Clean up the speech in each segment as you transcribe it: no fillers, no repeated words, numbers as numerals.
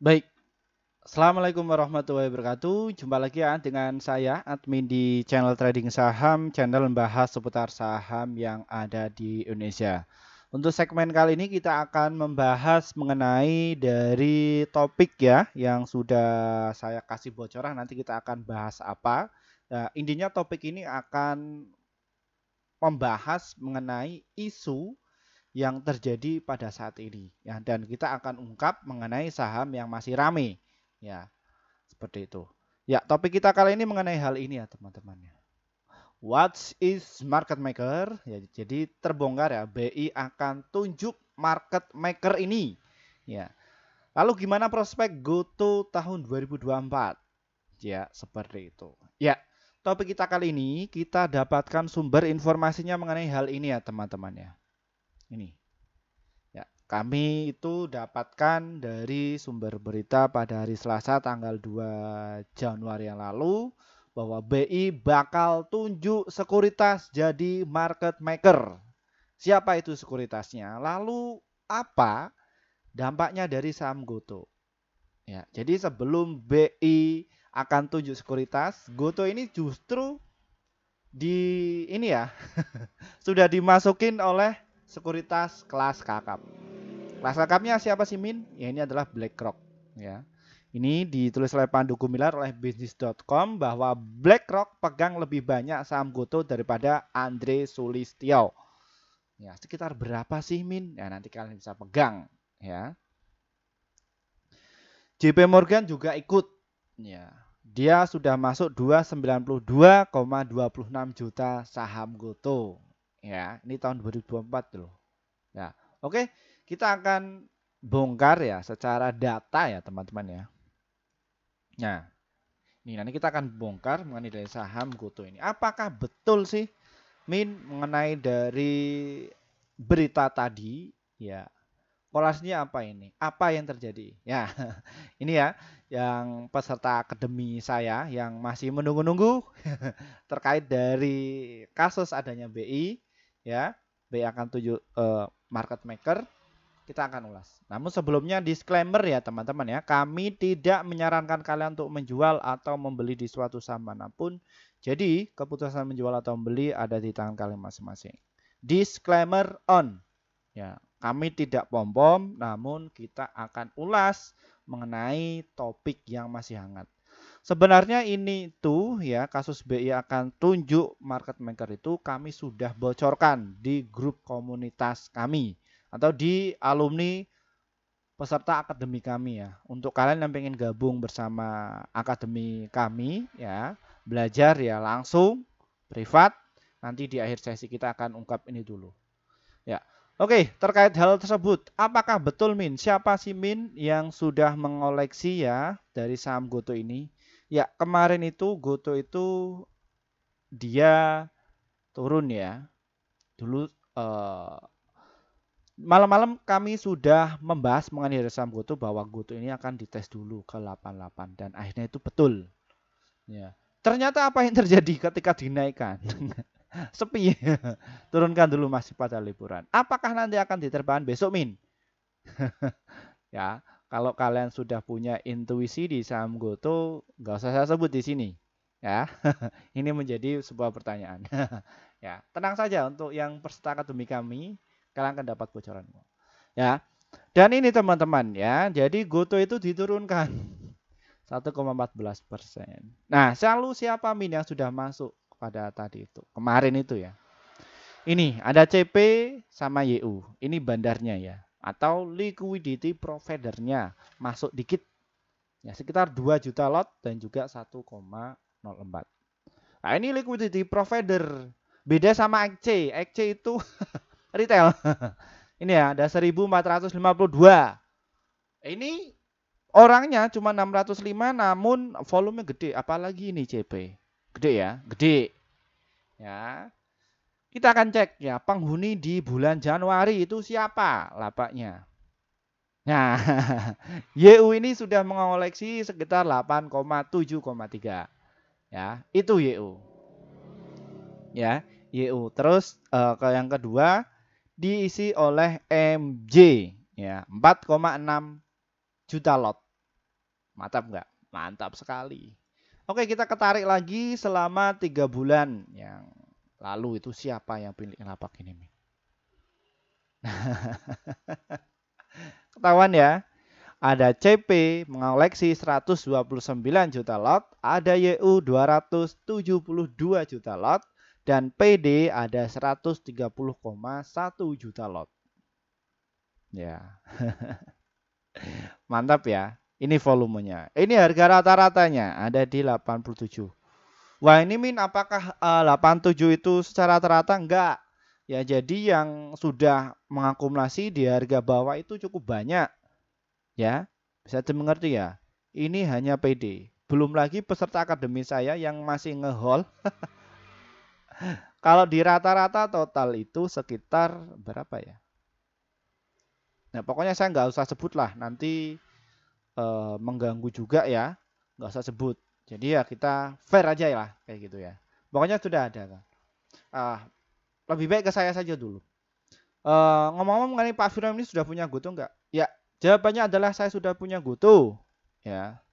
Baik, Assalamualaikum warahmatullahi wabarakatuh. Jumpa lagi ya dengan saya, admin di channel trading saham, channel membahas seputar saham yang ada di Indonesia. Untuk segmen kali ini kita akan membahas mengenai dari topik ya, yang sudah saya kasih bocoran, nanti kita akan bahas apa. Nah, intinya topik ini akan membahas mengenai isu yang terjadi pada saat ini ya, dan kita akan ungkap mengenai saham yang masih rame ya, seperti itu. Ya, topik kita kali ini mengenai hal ini ya, teman-teman ya. What is market maker? Ya, jadi terbongkar ya, BI akan tunjuk market maker ini. Ya. Lalu gimana prospek GoTo tahun 2024? Ya, seperti itu. Ya, topik kita kali ini kita dapatkan sumber informasinya mengenai hal ini ya, teman-teman ya. Ini. Ya, kami itu dapatkan dari sumber berita pada hari Selasa tanggal 2 Januari yang lalu bahwa BI bakal tunjuk sekuritas jadi market maker. Siapa itu sekuritasnya? Lalu apa dampaknya dari saham GoTo? Ya, jadi sebelum BI akan tunjuk sekuritas, GoTo ini justru di ini ya sudah dimasukin oleh sekuritas kelas kakap. Kelas kakapnya siapa sih Min? Ya ini adalah BlackRock ya. Ini ditulis oleh Pandu Gumilar oleh bisnis.com bahwa BlackRock pegang lebih banyak saham GoTo daripada Andre Sulistyo. Ya, sekitar berapa sih Min? Ya nanti kalian bisa pegang ya. JP Morgan juga ikut ya. Dia sudah masuk 292,26 juta saham GoTo. Ya, ini tahun 2024 loh. Ya, oke, kita akan bongkar ya secara data ya teman-teman ya. Nah, ini nanti kita akan bongkar mengenai dari saham GoTo ini. Apakah betul sih Min mengenai dari berita tadi? Ya, kolasinya apa ini? Apa yang terjadi? Ya, ini ya yang peserta akademi saya yang masih menunggu-nunggu terkait dari kasus adanya BI ya. BI akan tunjuk market maker, kita akan ulas. Namun sebelumnya disclaimer ya teman-teman ya, kami tidak menyarankan kalian untuk menjual atau membeli di suatu saham manapun. Jadi keputusan menjual atau membeli ada di tangan kalian masing-masing. Disclaimer on. Ya, kami tidak pom-pom, namun kita akan ulas mengenai topik yang masih hangat. Sebenarnya ini tuh ya kasus BI akan tunjuk market maker itu kami sudah bocorkan di grup komunitas kami atau di alumni peserta akademi kami ya. Untuk kalian yang pengen gabung bersama akademi kami ya, belajar ya langsung privat. Nanti di akhir sesi kita akan ungkap ini dulu. Ya. Oke, terkait hal tersebut, apakah betul Min? Siapa sih Min yang sudah mengoleksi ya dari saham GoTo ini? Ya, kemarin itu GoTo itu dia turun ya. Dulu malam-malam kami sudah membahas mengenai saham GoTo bahwa GoTo ini akan dites dulu ke 88 dan akhirnya itu betul. Ya. Ternyata apa yang terjadi ketika dinaikkan? Sepi. Turunkan dulu masih pada liburan. Apakah nanti akan diterbangkan besok Min? Ya, kalau kalian sudah punya intuisi di saham GoTo, nggak usah saya sebut di sini. Ya, ini menjadi sebuah pertanyaan. Ya, tenang saja untuk yang peserta akademi kami, kalian akan dapat bocoran. Ya, dan ini teman-teman ya, jadi GoTo itu diturunkan 1,14%. Nah, selalu siapa Min yang sudah masuk pada tadi itu, kemarin itu ya. Ini ada CP sama YU. Ini bandarnya ya. Atau liquidity providernya. Masuk dikit. Ya, sekitar 2 juta lot dan juga 1,04. Nah, ini liquidity provider. Beda sama XC. XC itu retail. Ini ya, ada 1452. Ini orangnya cuma 605 namun volume gede. Apalagi ini CP. Gede ya, gede. Ya, kita akan cek ya, penghuni di bulan Januari itu siapa lapaknya. Nah, YU ini sudah mengoleksi sekitar 8,7,3. Ya, itu YU. Ya, YU. Terus ke yang kedua diisi oleh MJ ya, 4,6 juta lot. Mantap nggak? Mantap sekali. Oke, kita ketarik lagi selama 3 bulan yang lalu itu siapa yang pilih lapak ini, Min? Ketahuan ya. Ada CP mengoleksi 129 juta lot, ada YU 272 juta lot, dan PD ada 130,1 juta lot. Ya, mantap ya. Ini volumenya. Ini harga rata-ratanya ada di 87. Wah, ini Min, apakah 87 itu secara rata-rata? Enggak. Ya, jadi yang sudah mengakumulasi di harga bawah itu cukup banyak. Ya, bisa dimengerti ya. Ini hanya PD. Belum lagi peserta akademi saya yang masih ngehold. Kalau di rata-rata total itu sekitar berapa ya? Nah, pokoknya saya nggak usah sebut lah. Nanti mengganggu juga ya. Nggak usah sebut. Jadi ya kita fair aja ya, kayak gitu ya. Pokoknya sudah ada kan. Ah, lebih baik ke saya saja dulu. Ngomong-ngomong mengenai Pak Firman ini sudah punya GoTo nggak? Ya, jawabannya adalah saya sudah punya GoTo. Ya,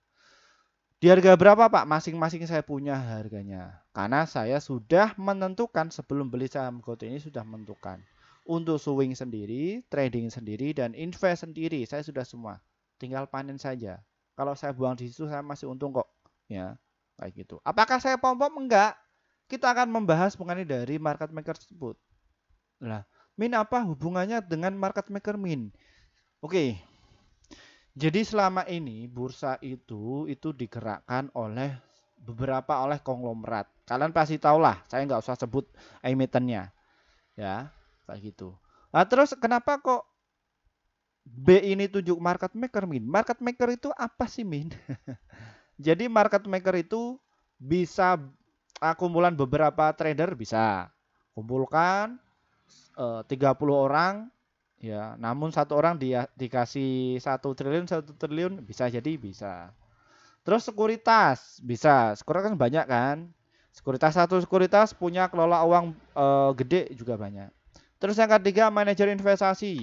di harga berapa Pak? Masing-masing saya punya harganya. Karena saya sudah menentukan sebelum beli saham GoTo ini sudah menentukan. Untuk swing sendiri, trading sendiri, dan invest sendiri. Saya sudah semua. Tinggal panen saja. Kalau saya buang di situ saya masih untung kok. Ya, kayak gitu. Apakah saya pom-pom? Enggak. Kita akan membahas mengenai dari market maker tersebut. Nah, Min apa hubungannya dengan market maker Min? Oke, jadi selama ini bursa itu digerakkan oleh beberapa oleh konglomerat. Kalian pasti tahu lah, saya nggak usah sebut emitennya, ya kayak gitu. Nah terus kenapa kok B ini tunjuk market maker Min? Market maker itu apa sih Min? Jadi market maker itu bisa kumpulan beberapa trader bisa kumpulkan 30 orang ya, namun satu orang dikasih 1 triliun bisa jadi bisa. Terus sekuritas bisa, sekuritas kan banyak kan. Satu sekuritas punya kelola uang gede juga banyak. Terus yang ketiga manajer investasi.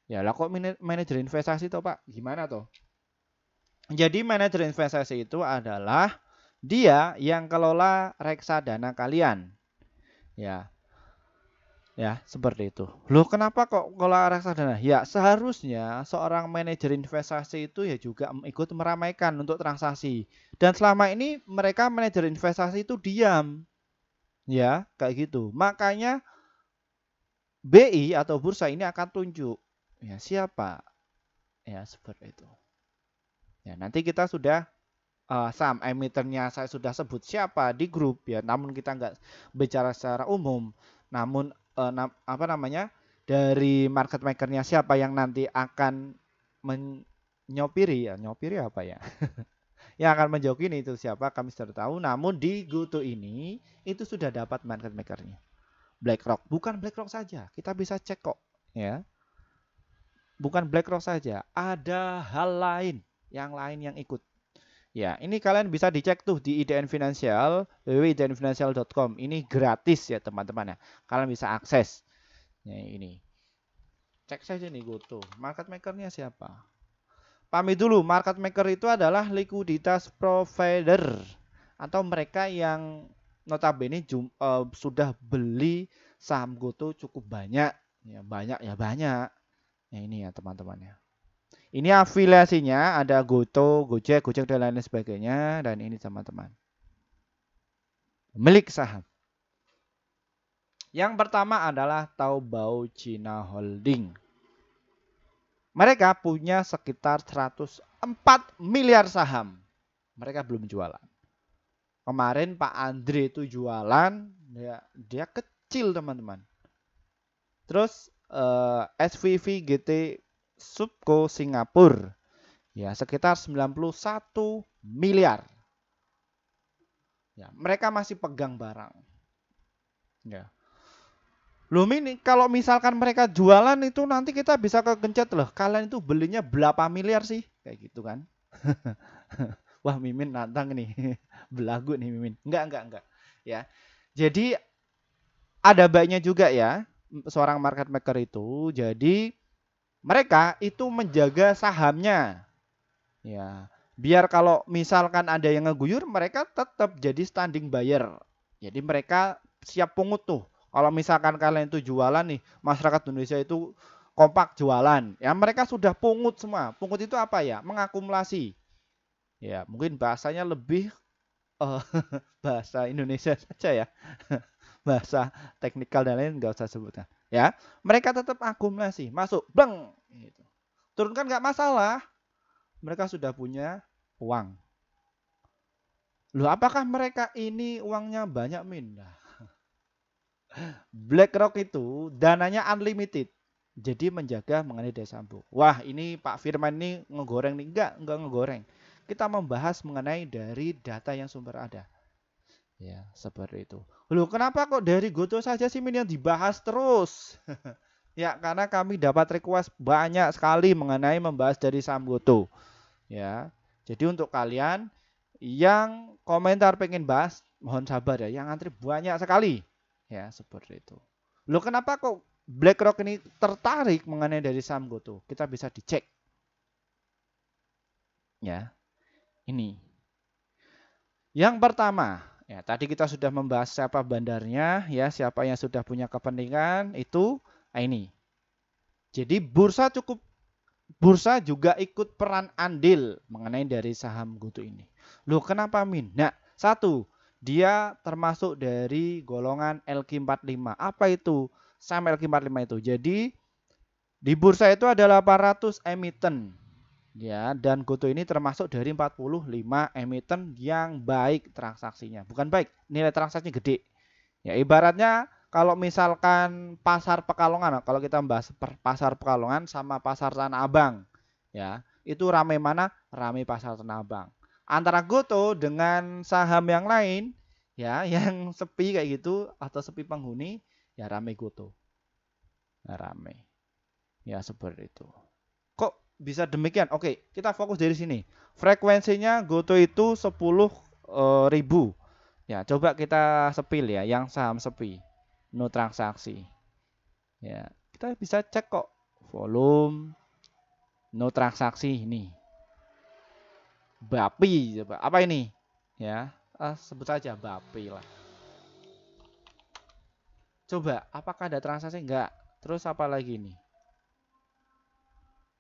Ya lah kok manajer investasi toh Pak? Gimana toh? Jadi manajer investasi itu adalah dia yang kelola reksadana kalian. Ya, ya, seperti itu. Loh, kenapa kok kelola reksadana? Ya, seharusnya seorang manajer investasi itu ya juga ikut meramaikan untuk transaksi. Dan selama ini mereka manajer investasi itu diam. Ya, kayak gitu. Makanya BI atau bursa ini akan tunjuk ya siapa. Ya, seperti itu. Ya, nanti kita sudah saham emitennya saya sudah sebut siapa di grup ya, namun kita nggak bicara secara umum. Namun apa namanya dari market makernya siapa yang nanti akan menyopiri ya, nyopiri apa ya? Yang akan menjokin itu siapa kami sudah tahu. Namun di GoTo ini itu sudah dapat market makernya. BlackRock, bukan BlackRock saja, kita bisa cek kok ya. Bukan BlackRock saja, ada hal lain yang ikut. Ya, ini kalian bisa dicek tuh di IDN Financial, www.idnfinancial.com. Ini gratis ya teman-teman ya. Kalian bisa akses. Ya, ini. Cek saja nih GoTo. Market makernya siapa? Pahami dulu, market maker itu adalah likuiditas provider atau mereka yang notabene sudah beli saham GoTo cukup banyak. Ya, banyak ya banyak. Ya ini ya teman-teman ya. Ini afiliasinya ada GoTo, Gojek, dan lain sebagainya. Dan ini teman-teman. Milik saham. Yang pertama adalah Taobao China Holding. Mereka punya sekitar 104 miliar saham. Mereka belum jualan. Kemarin Pak Andre itu jualan, dia kecil teman-teman. Terus SVV GT Subco Singapura. Ya, sekitar 91 miliar. Ya, mereka masih pegang barang. Ya. Loh ini kalau misalkan mereka jualan itu nanti kita bisa kegencet loh. Kalian itu belinya berapa miliar sih? Kayak gitu kan. Wah, Mimin nantang nih. Belagu nih Mimin. Enggak. Ya. Jadi ada baiknya juga ya seorang market maker itu. Jadi mereka itu menjaga sahamnya. Ya. Biar kalau misalkan ada yang ngeguyur, mereka tetap jadi standing buyer. Jadi mereka siap pungut tuh. Kalau misalkan kalian itu jualan nih, masyarakat Indonesia itu kompak jualan, ya mereka sudah pungut semua. Pungut itu apa ya? Mengakumulasi. Ya, mungkin bahasanya lebih eh, bahasa Indonesia saja ya. Bahasa teknikal dan lain nggak usah sebutkan. Ya, mereka tetap akumulasi, masuk, bang. Gitu. Turunkan nggak masalah. Mereka sudah punya uang. Loh, apakah mereka ini uangnya banyak, Min? Nah, BlackRock itu dananya unlimited. Jadi menjaga mengenai daya sambung. Wah, ini Pak Firman ini ngegoreng nih. Enggak ngegoreng. Kita membahas mengenai dari data yang sumber ada. Ya, seperti itu. Loh, kenapa kok dari Goto saja sih Min yang dibahas terus? Ya, karena kami dapat request banyak sekali mengenai membahas dari saham Goto. Ya. Jadi untuk kalian yang komentar pengen bahas, mohon sabar ya. Yang antri banyak sekali. Ya, seperti itu. Loh, kenapa kok BlackRock ini tertarik mengenai dari saham Goto? Kita bisa dicek. Ya, ini. Yang pertama, ya tadi kita sudah membahas siapa bandarnya, ya siapa yang sudah punya kepentingan itu. Nah, ini. Jadi bursa juga ikut peran andil mengenai dari saham Goto ini. Loh, kenapa Min? Nah, satu, dia termasuk dari golongan LQ45. Apa itu saham LQ45 itu? Jadi di bursa itu ada 800 emiten. Ya, dan Goto ini termasuk dari 45 emiten yang baik transaksinya. Bukan baik, nilai transaksinya gede. Ya, ibaratnya kalau misalkan pasar Pekalongan, kalau kita bahas pasar Pekalongan sama pasar Tanah Abang, ya, itu rame mana? Rame pasar Tanah Abang. Antara Goto dengan saham yang lain, ya, yang sepi kayak gitu atau sepi penghuni, ya rame Goto. Nah, rame. Ya, seperti itu. Kok bisa demikian? Oke, kita fokus dari sini. Frekuensinya Goto itu 10.000. Ya, coba kita sepil ya, yang saham sepi, no transaksi. Ya, kita bisa cek kok volume, no transaksi ini. Bapi, coba apa ini? Ya, sebut saja Bapi lah. Coba, apakah ada transaksi? Enggak. Terus apa lagi nih?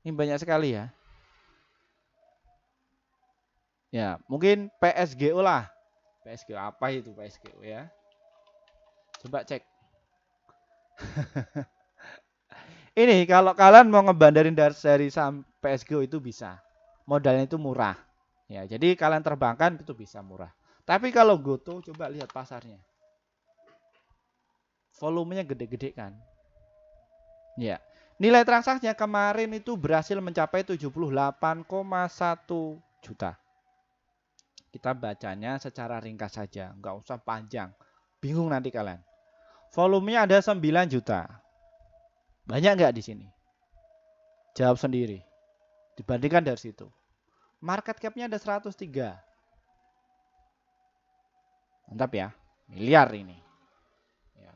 Ini banyak sekali ya. Ya, mungkin PSGO lah. PSGO apa itu PSGO ya? Coba cek. Ini kalau kalian mau ngebandarin dari saham PSGO itu bisa. Modalnya itu murah. Ya, jadi kalian terbangkan itu bisa murah. Tapi kalau Goto coba lihat pasarnya. Volumenya gede-gede kan? Ya. Nilai transaksinya kemarin itu berhasil mencapai 78,1 juta. Kita bacanya secara ringkas saja, nggak usah panjang. Bingung nanti kalian. Volumenya ada 9 juta. Banyak nggak di sini? Jawab sendiri. Dibandingkan dari situ. Market cap-nya ada 103. Mantap ya. Miliar ini. Ya.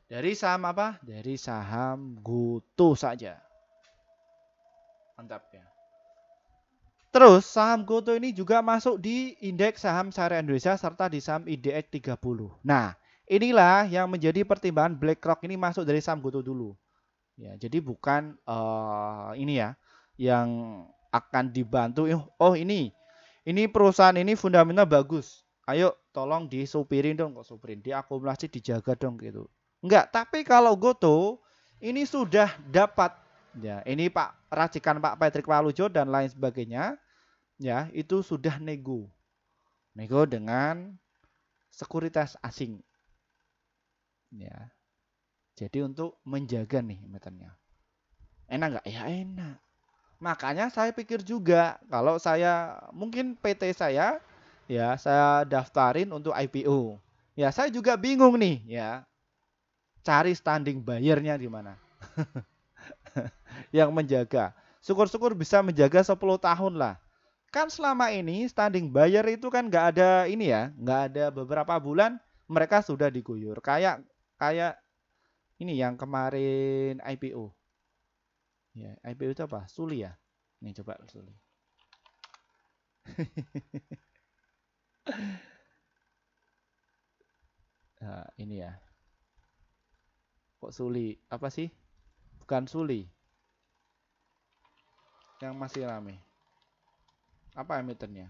Dari saham apa? Dari saham Goto saja. Mantap ya. Terus saham Goto ini juga masuk di indeks saham syariah Indonesia serta di saham IDX 30. Nah, inilah yang menjadi pertimbangan BlackRock ini masuk dari saham Goto dulu. Ya, jadi bukan ini ya yang akan dibantu. Oh, ini perusahaan ini fundamental bagus. Ayo tolong disupirin dong, kok supirin, diakumulasi, dijaga dong gitu. Enggak, tapi kalau Goto ini sudah dapat ya, ini Pak racikan Pak Patrick Walujo dan lain sebagainya ya, itu sudah nego. Nego dengan sekuritas asing. Ya. Jadi untuk menjaga nih meternya. Enak nggak? Ya enak. Makanya saya pikir juga kalau saya mungkin PT saya ya saya daftarin untuk IPO. Ya saya juga bingung nih ya cari standing buyer-nya di mana yang menjaga. Syukur-syukur bisa menjaga 10 tahun lah. Kan selama ini standing buyer itu kan nggak ada ini ya, nggak ada beberapa bulan mereka sudah diguyur. Kayak kayak ini yang kemarin IPO. Ya, IPO itu apa? Suli ya. Nih coba Suli. Nah, ini ya. Kok Suli? Apa sih? Bukan Suli. Yang masih rame. Apa emitennya?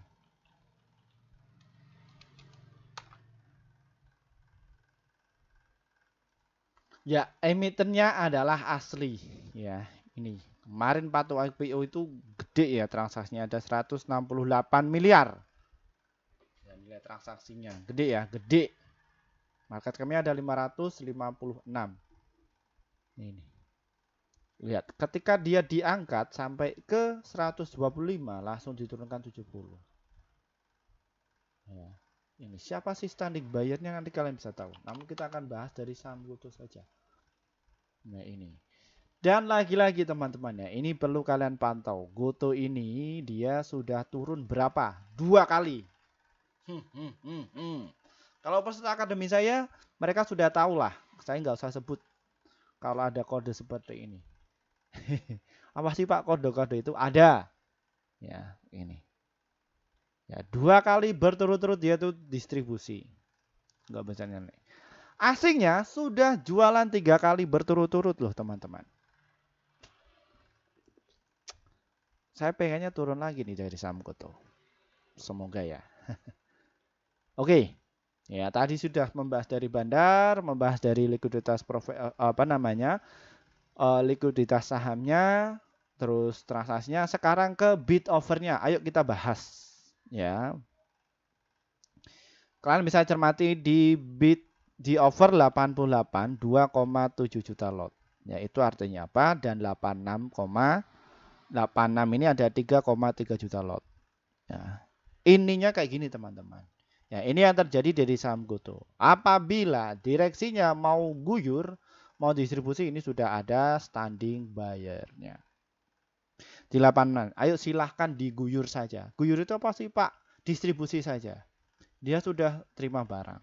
Ya, emitennya adalah asli. Ya, ini. Kemarin patuh IPO itu gede ya transaksinya. Ada 168 miliar. Ya, nilai transaksinya. Gede ya, gede. Market kami ada 556. Ini. Lihat, ketika dia diangkat sampai ke 125, langsung diturunkan 70. Ya. Ini siapa sih standing buyer-nya nanti kalian bisa tahu. Namun kita akan bahas dari saham Goto saja. Nah, ini. Dan lagi-lagi teman-teman ya, ini perlu kalian pantau. Goto ini dia sudah turun berapa? 2 kali. Kalau peserta akademi saya, mereka sudah tahu lah. Saya nggak usah sebut kalau ada kode seperti ini. Apa sih Pak kode-kode itu? Ada. Ya, ini. Ya, 2 kali berturut-turut dia tuh distribusi. Nggak bisa nyanyi. Asingnya sudah jualan 3 kali berturut-turut loh teman-teman. Saya pengennya turun lagi nih dari saham Goto. Semoga ya. Oke. Ya, tadi sudah membahas dari bandar, membahas dari likuiditas likuiditas sahamnya, terus transaksinya. Sekarang ke bid overnya. Ayo kita bahas. Ya. Kalian bisa cermati di over 88 2,7 juta lot. Ya, itu artinya apa? Dan 86 ini ada 3,3 juta lot. Ya. Ininya kayak gini teman-teman. Ya, ini yang terjadi dari saham Goto. Apabila direksinya mau guyur, mau distribusi, ini sudah ada standing buyer-nya. Di 86. Ayo silahkan diguyur saja. Guyur itu apa sih Pak? Distribusi saja. Dia sudah terima barang.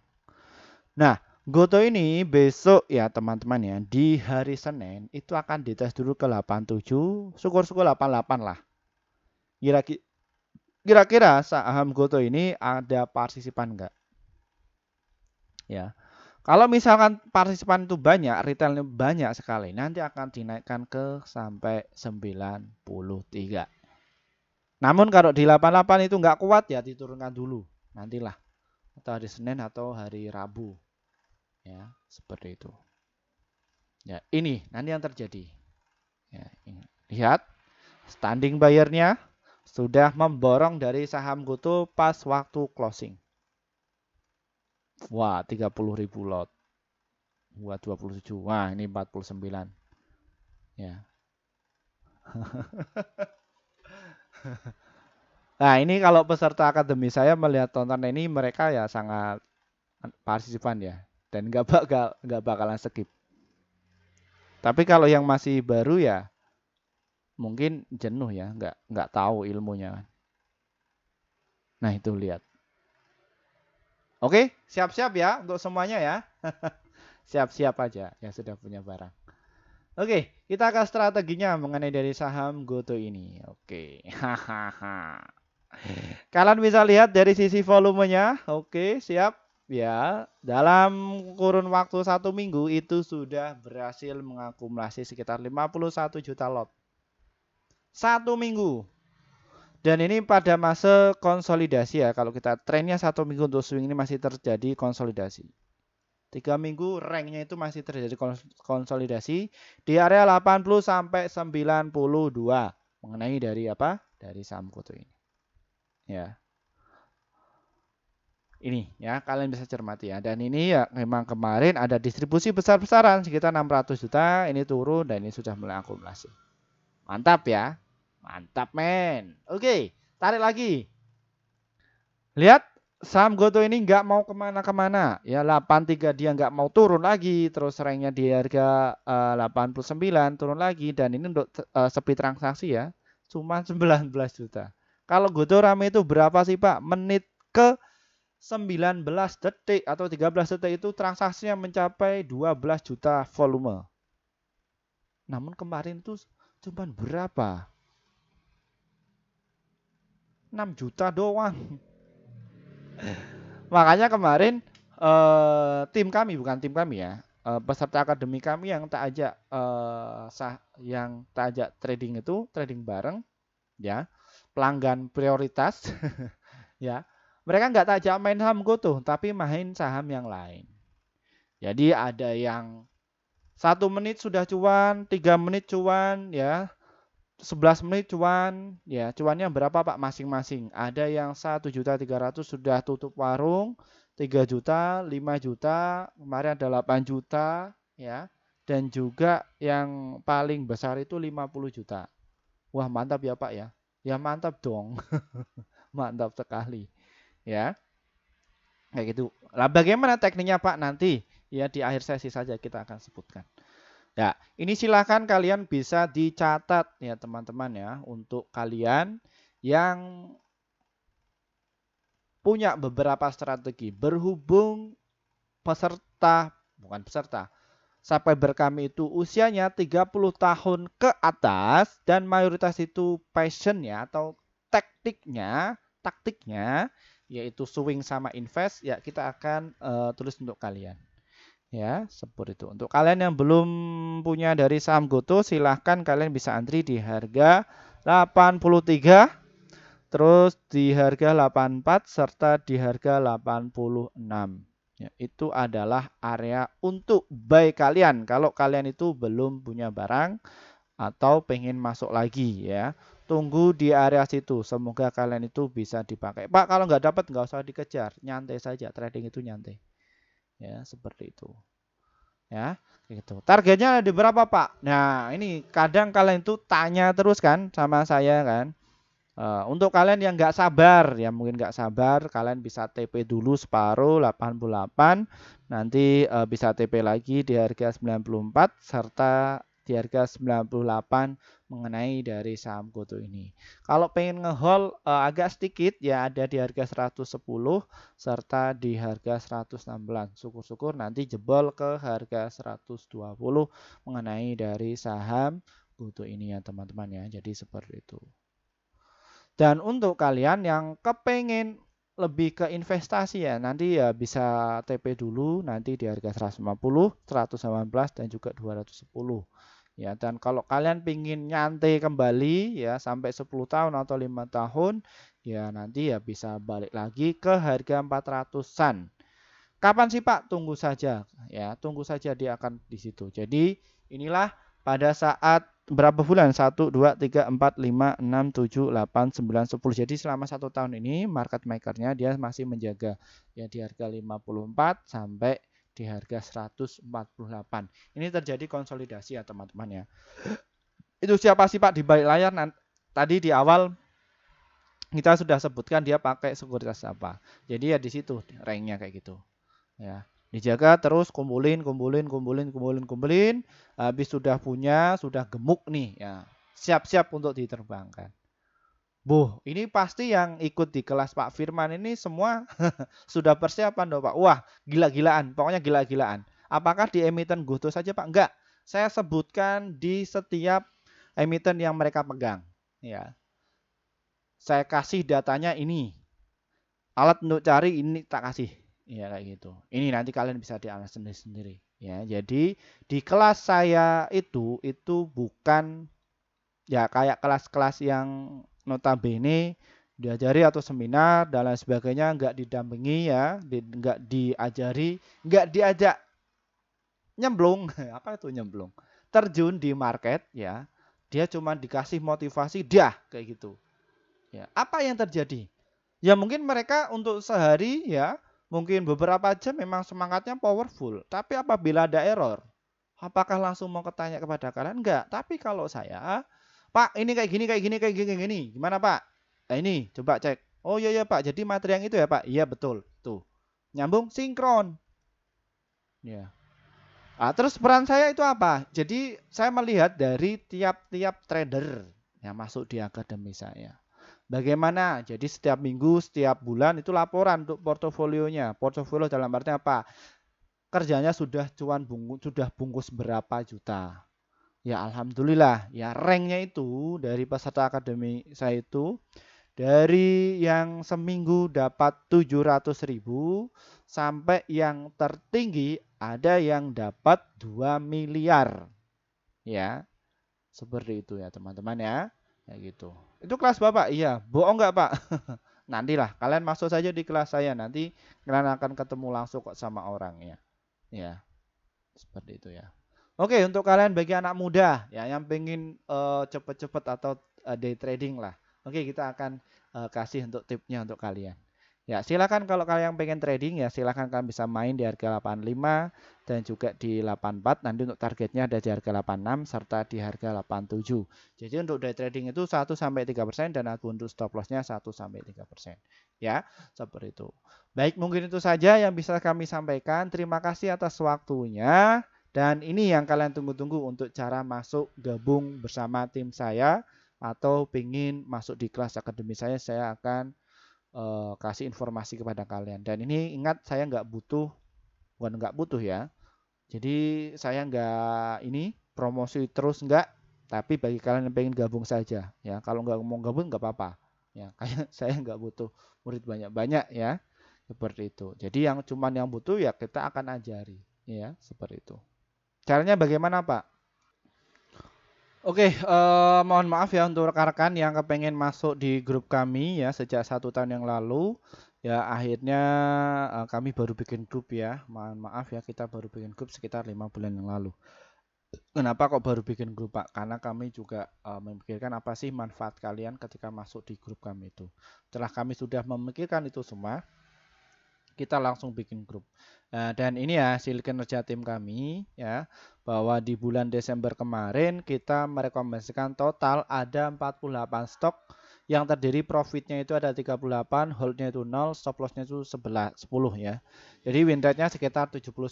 Nah, Goto ini besok ya teman-teman ya, di hari Senin itu akan dites dulu ke 87, syukur-syukur 88 lah. Kira-kira saham Goto ini ada partisipan enggak? Ya. Kalau misalkan partisipan itu banyak, retailnya banyak sekali, nanti akan dinaikkan ke sampai 93. Namun kalau di 88 itu enggak kuat ya diturunkan dulu. Nantilah. Atau hari Senin atau hari Rabu. Ya, seperti itu. Ya, ini nanti yang terjadi. Ya, ini. Lihat, standing buyer-nya sudah memborong dari saham Goto pas waktu closing. Wah, 30.000 lot. Wah, 27. Wah, ini 49. Ya. Nah, ini kalau peserta akademi saya melihat tontonan ini mereka ya sangat partisipan ya dan nggak bakalan skip. Tapi kalau yang masih baru ya mungkin jenuh ya, nggak tahu ilmunya. Nah, itu lihat. Oke, siap-siap ya untuk semuanya ya. Siap-siap aja yang sudah punya barang. Oke, kita akan strateginya mengenai dari saham Goto ini. Oke, hahaha. Kalian bisa lihat dari sisi volumenya. Oke, siap. Ya, dalam kurun waktu 1 minggu itu sudah berhasil mengakumulasi sekitar 51 juta lot. 1 minggu. Dan ini pada masa konsolidasi ya. Kalau kita trennya 1 minggu untuk swing ini masih terjadi konsolidasi. 3 minggu ranknya itu masih terjadi konsolidasi di area 80 sampai 92 mengenai dari apa? Dari saham Goto ini. Ya. Ini ya kalian bisa cermati ya. Dan ini ya memang kemarin ada distribusi besar-besaran sekitar 600 juta, ini turun dan ini sudah mulai akumulasi. Mantap ya. Mantap men. Oke, tarik lagi. Lihat saham Goto ini nggak mau kemana-kemana. Ya 83 dia nggak mau turun lagi. Terus ranknya di harga 89 turun lagi. Dan ini untuk speed transaksi ya. Cuma 19 juta. Kalau Goto rame itu berapa sih Pak? Menit ke 19 detik atau 13 detik itu transaksinya mencapai 12 juta volume. Namun kemarin itu cuma berapa? 6 juta doang. Makanya kemarin tim kami, bukan tim kami ya, peserta akademi kami yang tak ajak yang tak ajak trading itu, trading bareng ya, pelanggan prioritas ya. Mereka nggak tak ajak main saham GoTo, tapi main saham yang lain. Jadi ada yang 1 menit sudah cuan, 3 menit cuan ya, 11 menit cuan, ya cuannya berapa Pak masing-masing? Ada yang 1.300.000 sudah tutup warung, 3 juta, 5 juta, kemarin ada 8 juta, ya. Dan juga yang paling besar itu 50 juta. Wah mantap ya Pak ya. Ya mantap dong, mantap sekali, ya. Kayak gitu. Lah bagaimana tekniknya Pak nanti? Ya di akhir sesi saja kita akan sebutkan. Ya, ini silakan kalian bisa dicatat ya teman-teman ya untuk kalian yang punya beberapa strategi berhubung peserta bukan peserta subscriber kami itu usianya 30 tahun ke atas dan mayoritas itu passionnya atau taktiknya yaitu swing sama invest ya kita akan tulis untuk kalian. Ya, seperti itu. Untuk kalian yang belum punya dari saham GoTo, silahkan kalian bisa antri di harga 83, terus di harga 84, serta di harga 86. Ya, itu adalah area untuk buy kalian. Kalau kalian itu belum punya barang atau pengen masuk lagi ya. Tunggu di area situ. Semoga kalian itu bisa dipakai. Pak, kalau nggak dapat nggak usah dikejar. Nyantai saja. Trading itu nyantai. Ya, seperti itu. Ya gitu. Targetnya di berapa Pak? Nah ini kadang kalian itu tanya terus kan sama saya kan. Untuk kalian yang nggak sabar ya mungkin nggak sabar kalian bisa TP dulu separuh 88 nanti bisa TP lagi di harga 94 serta di harga 98 mengenai dari saham GoTo ini. Kalau pengen ngehold agak sedikit ya ada di harga 110 serta di harga 116. Syukur-syukur nanti jebol ke harga 120 mengenai dari saham GoTo ini ya teman-teman ya. Jadi seperti itu. Dan untuk kalian yang kepengen lebih ke investasi ya, nanti ya bisa TP dulu nanti di harga 150, 118 dan juga 210. Ya, dan kalau kalian pingin nyantai kembali ya sampai 10 tahun atau 5 tahun, ya nanti ya bisa balik lagi ke harga 400-an. Kapan sih Pak? Tunggu saja ya, tunggu saja dia akan di situ. Jadi inilah pada saat berapa bulan? 1, 2, 3, 4, 5, 6, 7, 8, 9, 10. Jadi selama 1 tahun ini market makernya dia masih menjaga ya di harga 54 sampai di harga 148. Ini terjadi konsolidasi ya teman-teman ya. Itu siapa sih Pak di balik layar? Tadi di awal kita sudah sebutkan dia pakai sekuritas apa. Jadi ya di situ ranknya kayak gitu. Ya, dijaga terus kumpulin. Habis sudah punya, sudah gemuk nih ya. Siap-siap untuk diterbangkan. Ini pasti yang ikut di kelas Pak Firman ini semua sudah persiapan dong Pak. Wah, gila-gilaan, pokoknya gila-gilaan. Apakah di emiten GoTo saja Pak? Enggak. Saya sebutkan di setiap emiten yang mereka pegang. Ya. Saya kasih datanya ini. Alat untuk cari ini tak kasih. Ya kayak gitu. Ini nanti kalian bisa dianalisis sendiri-sendiri. Ya, jadi di kelas saya itu bukan ya kayak kelas-kelas yang notabene diajari atau seminar dan lain sebagainya nggak didampingi ya, nggak diajari, nggak diajak nyemplung. Apa itu nyemplung? Terjun di market ya. Dia cuma dikasih motivasi dah kayak gitu. Ya, apa yang terjadi? Ya mungkin mereka untuk sehari ya, mungkin beberapa jam memang semangatnya powerful. Tapi apabila ada error, apakah langsung mau ketanya kepada kalian? Enggak. Tapi kalau saya, Pak ini kayak gini. Gimana Pak? Nah ini coba cek. Oh iya ya Pak, jadi materi yang itu ya Pak? Iya betul. Tuh. Nyambung sinkron. Ya. Terus peran saya itu apa? Jadi saya melihat dari tiap-tiap trader yang masuk di akademi saya. Bagaimana? Jadi setiap minggu, setiap bulan itu laporan untuk portofolionya. Portofolio dalam artinya apa? Kerjanya sudah sudah bungkus berapa juta. Ya alhamdulillah, ya ranknya itu dari peserta akademi saya itu Dari yang seminggu dapat 700.000 sampai yang tertinggi ada yang dapat 2 miliar. Ya, seperti itu ya teman-teman ya. Ya gitu. Itu kelas Bapak? Iya. Bohong nggak Pak? Nantilah kalian masuk saja di kelas saya, nanti kalian akan ketemu langsung kok sama orangnya. Ya, seperti itu ya. Oke, untuk kalian bagi anak muda ya yang pengen cepet-cepet atau day trading lah. Oke, kita akan kasih untuk tipnya untuk kalian. Ya, silakan kalau kalian pengen trading ya silakan kalian bisa main di harga 85 dan juga di 84. Nanti untuk targetnya ada di harga 86 serta di harga 87. Jadi untuk day trading itu 1 sampai 3% dan untuk stop lossnya 1 sampai 3%. Ya, seperti itu. Baik, mungkin itu saja yang bisa kami sampaikan. Terima kasih atas waktunya. Dan ini yang kalian tunggu-tunggu untuk cara masuk gabung bersama tim saya atau pingin masuk di kelas akademi saya akan kasih informasi kepada kalian. Dan ini ingat saya bukan nggak butuh ya. Jadi saya nggak ini promosi terus nggak, tapi bagi kalian yang pengen gabung saja ya. Kalau nggak mau gabung nggak apa-apa. Ya, kayak saya nggak butuh murid banyak-banyak ya. Seperti itu. Jadi yang butuh ya kita akan ajari ya, seperti itu. Caranya bagaimana, Pak? Oke, mohon maaf ya untuk rekan-rekan yang kepengen masuk di grup kami ya sejak 1 tahun yang lalu. Ya akhirnya kami baru bikin grup ya. Mohon maaf ya kita baru bikin grup sekitar 5 bulan yang lalu. Kenapa kok baru bikin grup Pak? Karena kami juga memikirkan apa sih manfaat kalian ketika masuk di grup kami itu. Setelah kami sudah memikirkan itu semua, kita langsung bikin grup. Nah, dan ini ya hasil kinerja tim kami ya, bahwa di bulan Desember kemarin kita merekomendasikan total ada 48 stok yang terdiri profitnya itu ada 38, holdnya itu 0, stop lossnya itu 10 ya. Jadi win rate-nya sekitar 79%.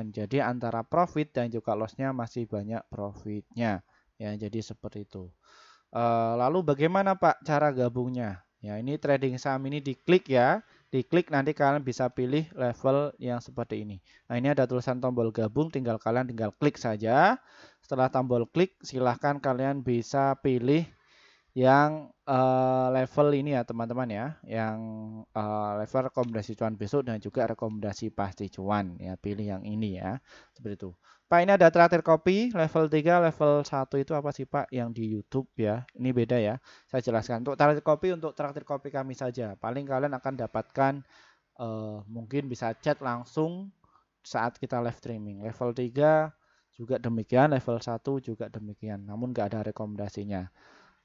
Jadi antara profit dan juga lossnya masih banyak profitnya. Ya, jadi seperti itu. Lalu bagaimana Pak cara gabungnya? Ya, ini trading saham ini diklik ya. Diklik nanti kalian bisa pilih level yang seperti ini. Nah, ini ada tulisan tombol gabung, kalian tinggal klik saja. Setelah tombol klik, silahkan kalian bisa pilih yang level ini ya teman-teman ya, yang level rekomendasi cuan besok dan juga rekomendasi pasti cuan ya, pilih yang ini ya, seperti itu. Pak, ini ada traktir kopi level 3, level 1 itu apa sih Pak yang di YouTube ya, ini beda ya, saya jelaskan. Untuk traktir kopi kami saja, paling kalian akan dapatkan mungkin bisa chat langsung saat kita live streaming. Level 3 juga demikian, level 1 juga demikian, namun nggak ada rekomendasinya.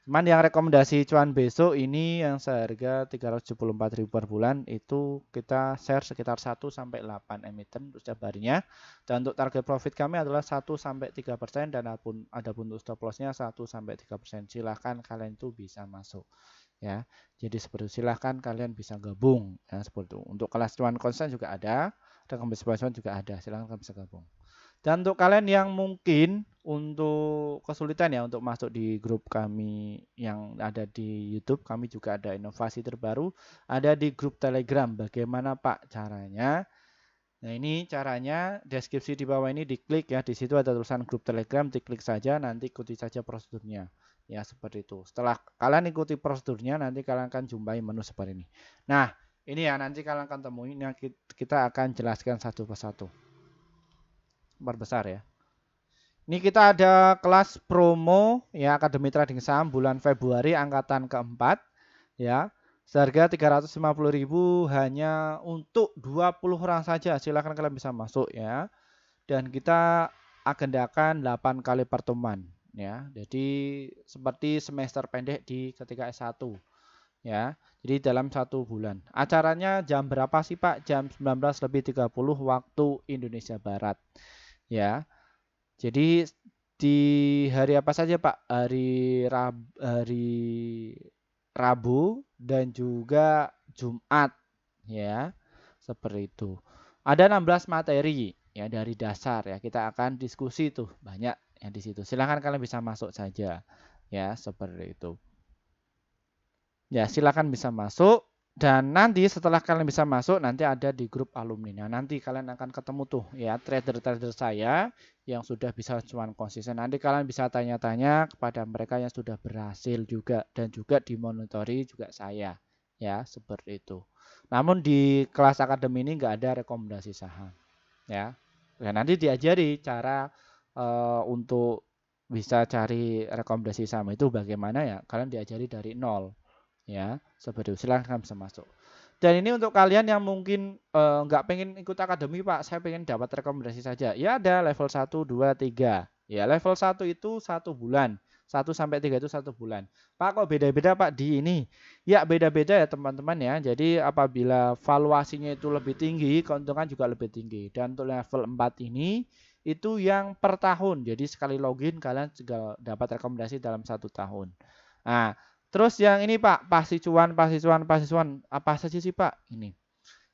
Cuman yang rekomendasi cuan besok ini yang seharga 374.000 per bulan itu kita share sekitar 1 sampai 8 emiten untuk setiap harinya. Dan untuk target profit kami adalah 1 sampai 3% dan adapun untuk stop lossnya 1 sampai 3%. Silahkan kalian itu bisa masuk ya. Jadi seperti itu, silahkan kalian bisa gabung ya, seperti itu. Untuk kelas cuan konstan juga ada, rekomendasi cuan juga ada. Silahkan kalian bisa gabung. Dan untuk kalian yang mungkin untuk kesulitan ya untuk masuk di grup kami yang ada di YouTube, kami juga ada inovasi terbaru, ada di grup Telegram. Bagaimana Pak caranya? Nah, ini caranya deskripsi di bawah ini diklik ya. Di situ ada tulisan grup Telegram, diklik saja, nanti ikuti saja prosedurnya. Ya, seperti itu. Setelah kalian ikuti prosedurnya, nanti kalian akan jumpai menu seperti ini. Nah, ini ya nanti kalian akan temui, kita akan jelaskan satu persatu. Besar ya. Ini kita ada kelas promo ya Akademi Trading Saham bulan Februari angkatan keempat ya. Seharga 350.000 hanya untuk 20 orang saja. Silakan kalian bisa masuk ya. Dan kita agendakan 8 kali pertemuan ya. Jadi seperti semester pendek di ketika S1 ya. Jadi dalam 1 bulan. Acaranya jam berapa sih Pak? Jam 19.30 waktu Indonesia Barat ya. Jadi di hari apa saja Pak? Hari Rabu dan juga Jumat ya. Seperti itu. Ada 16 materi ya dari dasar ya. Kita akan diskusi tuh banyak yang di situ. Silahkan kalian bisa masuk saja ya, seperti itu. Ya, silakan bisa masuk. Dan nanti setelah kalian bisa masuk, nanti ada di grup alumni. Nah, nanti kalian akan ketemu tuh ya trader-trader saya yang sudah bisa cuan konsisten. Nanti kalian bisa tanya-tanya kepada mereka yang sudah berhasil juga dan juga dimonitori juga saya. Ya, seperti itu. Namun di kelas akademi ini nggak ada rekomendasi saham. Ya. Ya, nanti diajari cara untuk bisa cari rekomendasi saham itu bagaimana ya. Kalian diajari dari nol ya seperti itu. Silahkan bisa masuk. Dan ini untuk kalian yang mungkin nggak pengen ikut akademi Pak, saya pengen dapat rekomendasi saja. Ya ada level 1, 2, 3. Ya level 1 itu 1 bulan. 1 sampai 3 itu 1 bulan. Pak kok beda-beda Pak di ini? Ya beda-beda ya teman-teman ya. Jadi apabila valuasinya itu lebih tinggi, keuntungan juga lebih tinggi. Dan untuk level 4 ini itu yang per tahun. Jadi sekali login kalian juga dapat rekomendasi dalam 1 tahun. Nah, terus yang ini Pak, pasti cuan. Apa saja sih Pak? Ini.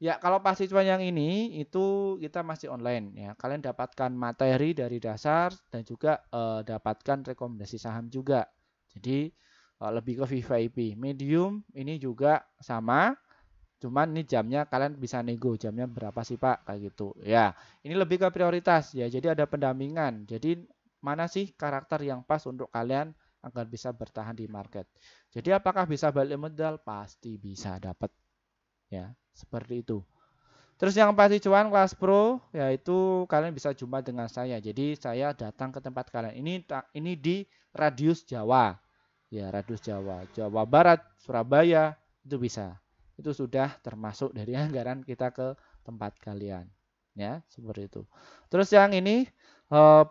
Ya, kalau pasti cuan yang ini itu kita masih online ya. Kalian dapatkan materi dari dasar dan juga dapatkan rekomendasi saham juga. Jadi lebih ke VVIP. Medium ini juga sama. Cuman ini jamnya kalian bisa nego jamnya berapa sih Pak kayak gitu. Ya, ini lebih ke prioritas ya. Jadi ada pendampingan. Jadi mana sih karakter yang pas untuk kalian agar bisa bertahan di market. Jadi apakah bisa balik modal? Pasti bisa dapat ya, seperti itu. Terus yang pasti cuan kelas pro yaitu kalian bisa jumpa dengan saya. Jadi saya datang ke tempat kalian. Ini di radius Jawa. Ya, radius Jawa. Jawa Barat, Surabaya itu bisa. Itu sudah termasuk dari anggaran kita ke tempat kalian. Ya, seperti itu. Terus yang ini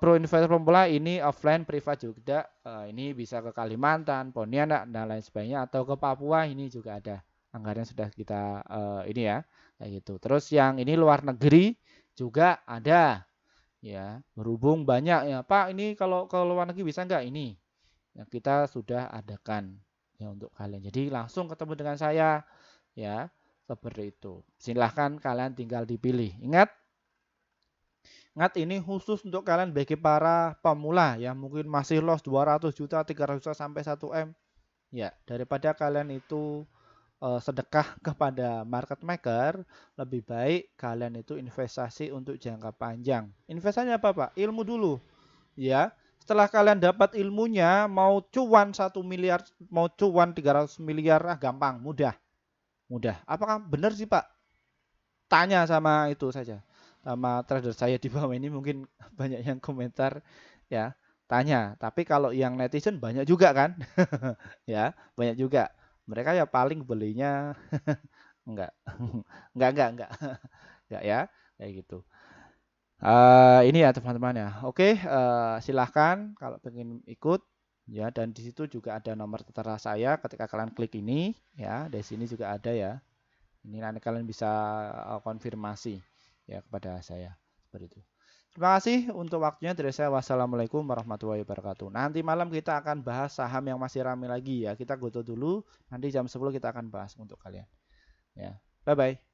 pro investor pemula ini offline privat juga. Ini bisa ke Kalimantan, Pontianak dan lain sebagainya atau ke Papua ini juga ada. Anggaran sudah kita ini ya kayak gitu. Terus yang ini luar negeri juga ada ya. Berhubung banyak ya Pak, ini kalau ke luar negeri bisa nggak ini? Yang kita sudah adakan ya untuk kalian. Jadi langsung ketemu dengan saya ya seperti itu. Silahkan kalian tinggal dipilih. Ingat ini khusus untuk kalian bagi para pemula yang mungkin masih loss 200 juta, 300 juta sampai 1 M. Ya, daripada kalian itu sedekah kepada market maker, lebih baik kalian itu investasi untuk jangka panjang. Investasinya apa Pak? Ilmu dulu. Ya, setelah kalian dapat ilmunya, mau cuan 1 miliar, mau cuan 300 miliar, gampang, mudah. Mudah. Apakah benar sih Pak? Tanya sama itu saja. Sama trader saya di bawah ini mungkin banyak yang komentar ya. Tanya. Tapi kalau yang netizen banyak juga kan? Ya, banyak juga. Mereka ya paling belinya enggak. Enggak. Enggak ya. Kayak gitu. Ini ya teman-teman ya. Oke, silahkan kalau pengen ikut ya dan di situ juga ada nomor tertera saya ketika kalian klik ini ya. Di sini juga ada ya. Ini nanti kalian bisa konfirmasi ya kepada saya seperti itu. Terima kasih untuk waktunya dari saya. Wassalamualaikum warahmatullahi wabarakatuh. Nanti malam kita akan bahas saham yang masih ramai lagi ya. Kita goto dulu. Nanti jam 10 kita akan bahas untuk kalian. Ya. Bye bye.